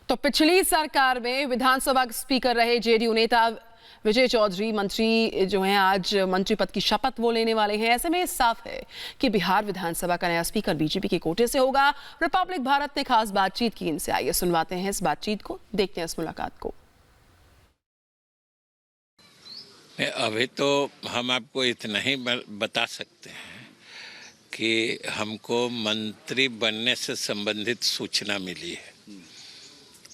तो पिछली सरकार में विधानसभा के स्पीकर रहे जेडीयू नेता विजय चौधरी मंत्री जो हैं आज मंत्री पद की शपथ वो लेने वाले हैं। ऐसे में साफ है कि बिहार विधानसभा का नया स्पीकर बीजेपी के कोटे से होगा। रिपब्लिक भारत ने खास बातचीत की इनसे, आइए सुनवाते हैं इस बातचीत को, देखते हैं इस मुलाकात को। अभी तो हम आपको इतना ही बता सकते हैं कि हमको मंत्री बनने से संबंधित सूचना मिली है।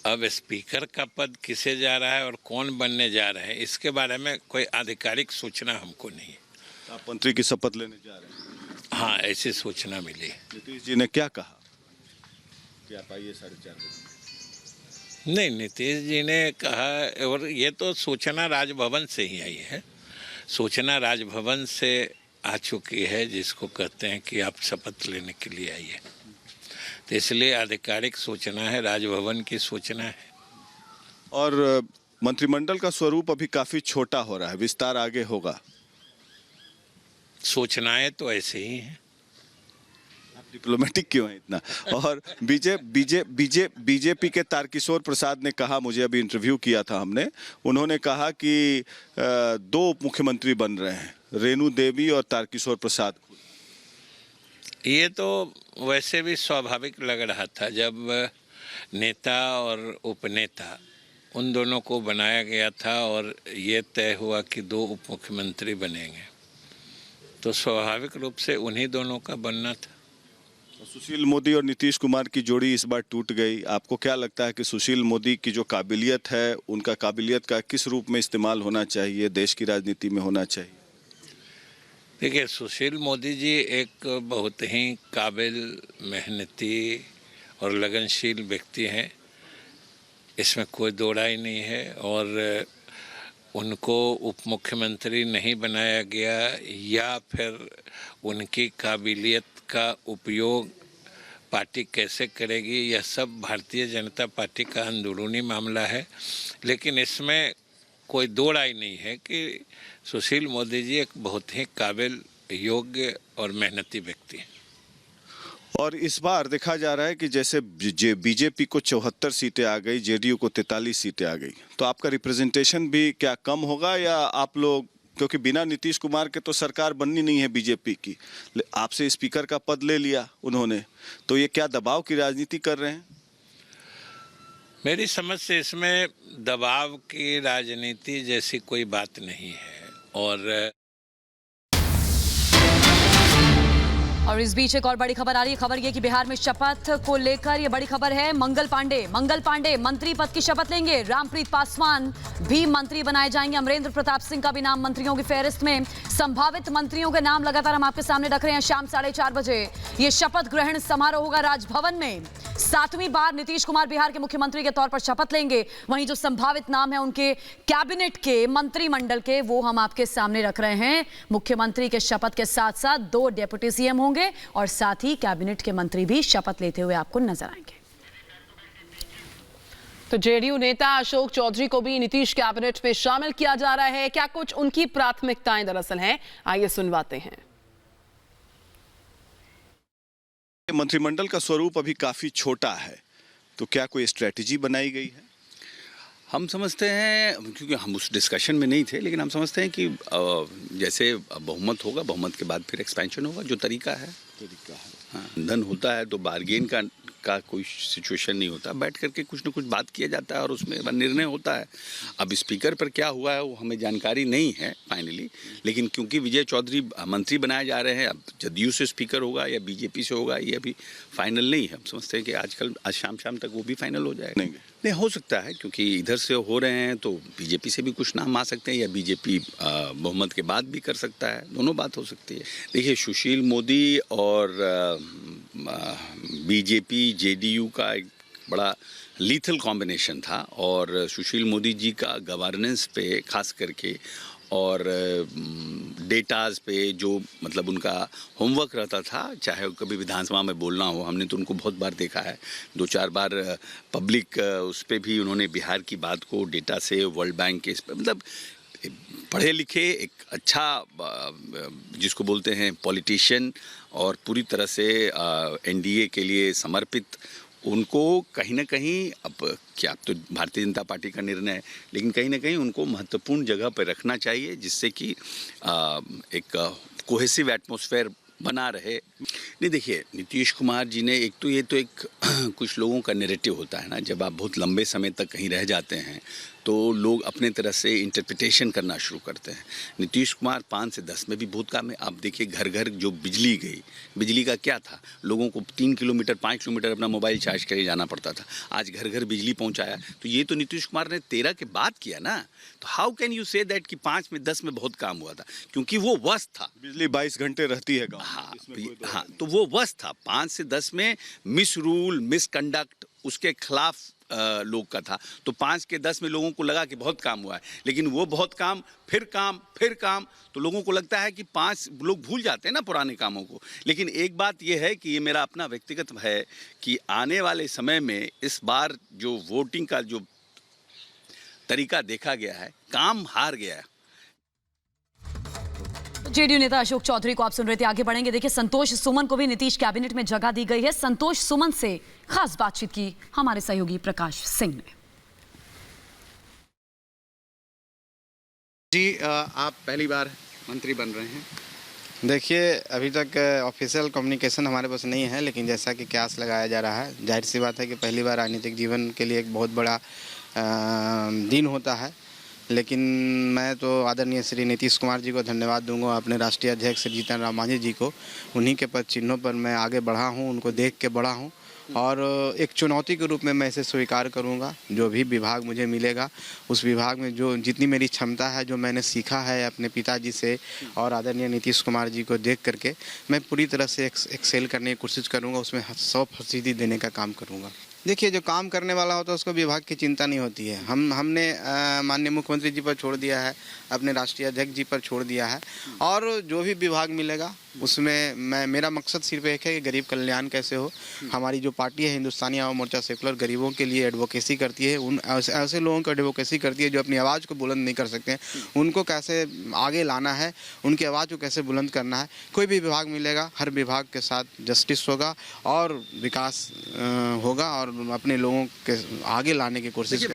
अब स्पीकर का पद किसे जा रहा है और कौन बनने जा रहे हैं, इसके बारे में कोई आधिकारिक सूचना हमको नहीं है। आप मंत्री की शपथ लेने जा रहे हैं? हाँ, ऐसी सूचना मिली। नीतीश जी ने क्या कहा कि आप आइए 4:30 बजे? नहीं, नीतीश जी ने कहा, और ये तो सूचना राजभवन से ही आई है। सूचना राजभवन से आ चुकी है, जिसको कहते हैं कि आप शपथ लेने के लिए आइए। तो इसलिए आधिकारिक सूचना है, राजभवन की सूचना है। और मंत्रिमंडल का स्वरूप अभी काफी छोटा हो रहा है, विस्तार आगे होगा। सूचनाएं तो ऐसे ही हैं। आप डिप्लोमेटिक क्यों हैं इतना? और बीजेपी के तारकिशोर प्रसाद ने कहा, मुझे अभी इंटरव्यू किया था हमने, उन्होंने कहा कि 2 उप मुख्यमंत्री बन रहे हैं, रेणु देवी और तारकिशोर प्रसाद। ये तो वैसे भी स्वाभाविक लग रहा था जब नेता और उपनेता उन दोनों को बनाया गया था और ये तय हुआ कि 2 उप मुख्यमंत्री बनेंगे, तो स्वाभाविक रूप से उन्हीं दोनों का बनना था। सुशील मोदी और नीतीश कुमार की जोड़ी इस बार टूट गई। आपको क्या लगता है कि सुशील मोदी की जो काबिलियत है, उनका काबिलियत का किस रूप में इस्तेमाल होना चाहिए, देश की राजनीति में होना चाहिए? देखिए, सुशील मोदी जी एक बहुत ही काबिल, मेहनती और लगनशील व्यक्ति हैं, इसमें कोई दो राय नहीं है। और उनको उप मुख्यमंत्री नहीं बनाया गया या फिर उनकी काबिलियत का उपयोग पार्टी कैसे करेगी, यह सब भारतीय जनता पार्टी का अंदरूनी मामला है। लेकिन इसमें कोई दो राय नहीं है कि सुशील मोदी जी एक बहुत ही काबिल, योग्य और मेहनती व्यक्ति हैं। और इस बार देखा जा रहा है कि जैसे बीजेपी को 74 सीटें आ गई, जेडीयू को 43 सीटें आ गई, तो आपका रिप्रेजेंटेशन भी क्या कम होगा? या आप लोग, क्योंकि बिना नीतीश कुमार के तो सरकार बननी नहीं है बीजेपी की, आपसे स्पीकर का पद ले लिया उन्होंने, तो ये क्या दबाव की राजनीति कर रहे हैं? मेरी समझ से इसमें दबाव की राजनीति जैसी कोई बात नहीं है। और इस बीच एक और बड़ी खबर आ रही है। खबर ये कि बिहार में शपथ को लेकर ये बड़ी खबर है। मंगल पांडे मंत्री पद की शपथ लेंगे। रामप्रीत पासवान भी मंत्री बनाए जाएंगे। अमरेंद्र प्रताप सिंह का भी नाम मंत्रियों की फेहरिस्त में। संभावित मंत्रियों के नाम लगातार हम आपके सामने रख रहे हैं। शाम 4:30 बजे ये शपथ ग्रहण समारोह होगा राजभवन में। 7वीं बार नीतीश कुमार बिहार के मुख्यमंत्री के तौर पर शपथ लेंगे। वहीं जो संभावित नाम है उनके कैबिनेट के, मंत्रिमंडल के, वो हम आपके सामने रख रहे हैं। मुख्यमंत्री के शपथ के साथ साथ 2 डेप्यूटी सीएम होंगे और साथ ही कैबिनेट के मंत्री भी शपथ लेते हुए आपको नजर आएंगे। तो जेडीयू नेता अशोक चौधरी को भी नीतीश कैबिनेट में शामिल किया जा रहा है। क्या कुछ उनकी प्राथमिकताएं दरअसल हैं, आइए सुनवाते हैं। मंत्रिमंडल का स्वरूप अभी काफी छोटा है, तो क्या कोई स्ट्रेटेजी बनाई गई है? हम समझते हैं, क्योंकि हम उस डिस्कशन में नहीं थे, लेकिन हम समझते हैं कि जैसे बहुमत होगा, बहुमत के बाद फिर एक्सपेंशन होगा, जो तरीका है। हाँ, धन होता है तो बार्गेन का कोई सिचुएशन नहीं होता, बैठ करके कुछ न कुछ बात किया जाता है और उसमें निर्णय होता है। अब स्पीकर पर क्या हुआ है वो हमें जानकारी नहीं है फाइनली, लेकिन क्योंकि विजय चौधरी मंत्री बनाए जा रहे हैं, अब जदयू से स्पीकर होगा या बीजेपी से होगा ये अभी फाइनल नहीं है। हम समझते हैं कि आज शाम तक वो भी फाइनल हो जाएगा। नहीं, हो सकता है, क्योंकि इधर से हो रहे हैं तो बीजेपी से भी कुछ नाम आ सकते हैं या बीजेपी बहुमत के बाद भी कर सकता है, दोनों बात हो सकती है। देखिए, सुशील मोदी और बीजेपी जेडीयू का एक बड़ा लीथल कॉम्बिनेशन था और सुशील मोदी जी का गवर्नेंस पे खास करके और डेटाज पे जो मतलब उनका होमवर्क रहता था, चाहे कभी विधानसभा में बोलना हो, हमने तो उनको बहुत बार देखा है, 2-4 बार पब्लिक उस पर भी उन्होंने बिहार की बात को डेटा से, वर्ल्ड बैंक के इस पर, मतलब पढ़े लिखे एक अच्छा जिसको बोलते हैं पॉलिटिशियन और पूरी तरह से एनडीए के लिए समर्पित उनको कहीं ना कहीं, अब क्या, तो भारतीय जनता पार्टी का निर्णय है, लेकिन कहीं ना कहीं उनको महत्वपूर्ण जगह पर रखना चाहिए, जिससे कि एक कोहेसिव एटमॉस्फेयर बना रहे। नहीं, देखिए, नीतीश कुमार जी ने एक एक कुछ लोगों का नैरेटिव होता है ना, जब आप बहुत लंबे समय तक कहीं रह जाते हैं तो लोग अपने तरह से इंटरप्रिटेशन करना शुरू करते हैं। नीतीश कुमार 5 से 10 में भी बहुत काम है। आप देखिए, घर घर जो बिजली गई, बिजली का क्या था, लोगों को 3 किलोमीटर 5 किलोमीटर अपना मोबाइल चार्ज करके जाना पड़ता था, आज घर घर बिजली पहुंचाया। तो ये तो नीतीश कुमार ने 13 के बाद किया ना। तो how can you say that कि 5 में 10 में बहुत काम हुआ था, क्योंकि वो वस्त था। बिजली 22 घंटे रहती है गाँव में, हाँ, इसमें कोई दो हाँ, तो वो वस्त था। 5 से 10 में मिस रूल, मिसकंडक्ट, उसके खिलाफ लोग का था। तो 5 के 10 में लोगों को लगा कि बहुत काम हुआ है, लेकिन वो बहुत काम, फिर काम, फिर काम, तो लोगों को लगता है कि 5 लोग भूल जाते हैं ना पुराने कामों को। लेकिन एक बात ये है कि ये मेरा अपना व्यक्तिगत है कि आने वाले समय में इस बार जो वोटिंग का जो तरीका देखा गया है, काम हार गया है। जेडीयू नेता अशोक चौधरी को आप सुन रहे थे। आगे बढ़ेंगे। देखिए, संतोष सुमन को भी नीतीश कैबिनेट में जगह दी गई है। संतोष सुमन से खास बातचीत की हमारे सहयोगी प्रकाश सिंह ने। जी, आप पहली बार मंत्री बन रहे हैं। देखिए, अभी तक ऑफिशियल कम्युनिकेशन हमारे पास नहीं है, लेकिन जैसा कि क्यास लगाया जा रहा है, जाहिर सी बात है कि पहली बार राजनीतिक जीवन के लिए एक बहुत बड़ा दिन होता है। लेकिन मैं तो आदरणीय श्री नीतीश कुमार जी को धन्यवाद दूंगा, अपने राष्ट्रीय अध्यक्ष श्री जीतन राम मांझी जी को। उन्हीं के पद चिन्हों पर मैं आगे बढ़ा हूं, उनको देख के बढ़ा हूं, और एक चुनौती के रूप में मैं इसे स्वीकार करूंगा। जो भी विभाग मुझे मिलेगा, उस विभाग में जो जितनी मेरी क्षमता है, जो मैंने सीखा है अपने पिताजी से और आदरणीय नीतीश कुमार जी को देख करके, मैं पूरी तरह से एक्सेल करने की कोशिश करूंगा, उसमें 100% देने का काम करूंगा। देखिए, जो काम करने वाला होता है उसको विभाग की चिंता नहीं होती है। हमने माननीय मुख्यमंत्री जी पर छोड़ दिया है, अपने राष्ट्रीय अध्यक्ष जी पर छोड़ दिया है, और जो भी विभाग मिलेगा उसमें मेरा मकसद सिर्फ एक है कि गरीब कल्याण कैसे हो। हमारी जो पार्टी है हिंदुस्तानी आवाम मोर्चा सेकुलर, गरीबों के लिए एडवोकेसी करती है, उन ऐसे लोगों को एडवोकेसी करती है जो अपनी आवाज़ को बुलंद नहीं कर सकते हैं, उनको कैसे आगे लाना है, उनकी आवाज़ को कैसे बुलंद करना है। कोई भी विभाग मिलेगा, हर विभाग के साथ जस्टिस होगा और विकास होगा, और अपने लोगों के आगे लाने की कोशिश